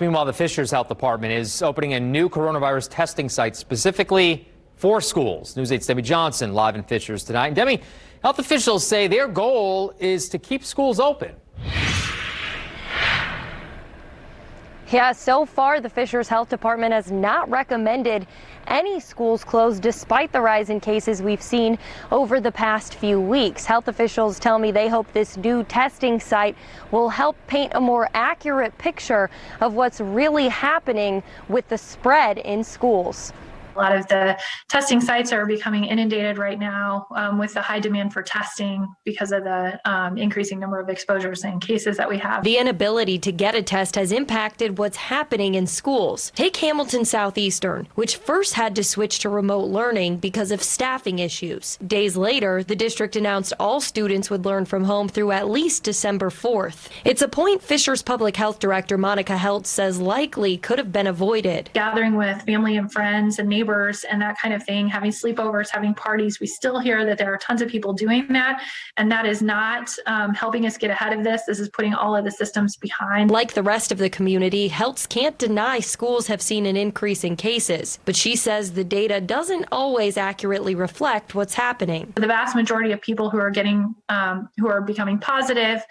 Meanwhile, the Fishers Health Department is opening a new coronavirus testing site specifically for schools. News 8's Debbie Johnson live in Fishers tonight. And Debbie, health officials say their goal is to keep schools open. Yeah, so far the Fishers Health Department has not recommended any schools closed despite the rise in cases we've seen over the past few weeks. Health officials tell me they hope this new testing site will help paint a more accurate picture of what's really happening with the spread in schools. A lot of the testing sites are becoming inundated right now with the high demand for testing because of the increasing number of exposures and cases that we have. The inability to get a test has impacted what's happening in schools. Take Hamilton Southeastern, which first had to switch to remote learning because of staffing issues. Days later, the district announced all students would learn from home through at least December 4th. It's a point Fishers Public Health Director Monica Helt says likely could have been avoided. Gathering with family and friends and neighbors and that kind of thing, having sleepovers, having parties, we still hear that there are tons of people doing that, and that is not helping us get ahead of this. This is putting all of the systems behind. Like the rest of the community, Heltz can't deny schools have seen an increase in cases, but she says the data doesn't always accurately reflect what's happening. The vast majority of people who are becoming positive,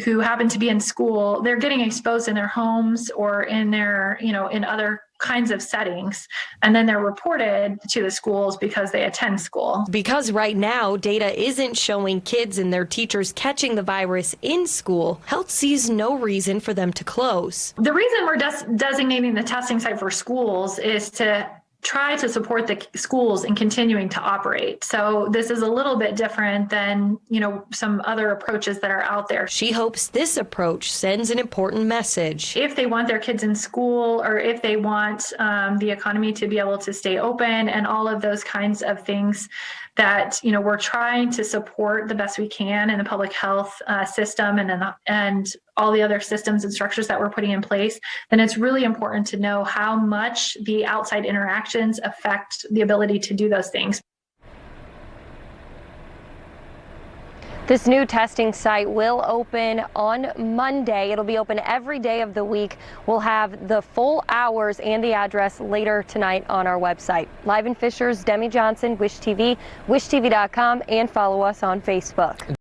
who happen to be in school, they're getting exposed in their homes or in their, in other kinds of settings, and then they're reported to the schools because they attend school. Because right now data isn't showing kids and their teachers catching the virus in school, Health sees no reason for them to close. The reason we're designating the testing site for schools is to try to support the schools in continuing to operate. So this is a little bit different than, some other approaches that are out there. She hopes this approach sends an important message. If they want their kids in school, or if they want the economy to be able to stay open and all of those kinds of things that, we're trying to support the best we can in the public health system and all the other systems and structures that we're putting in place, then it's really important to know how much the outside interactions affect the ability to do those things. This new testing site will open on Monday. It'll be open every day of the week. We'll have the full hours and the address later tonight on our website. Live in Fishers, Debbie Johnson, Wish TV, wishtv.com, and follow us on Facebook.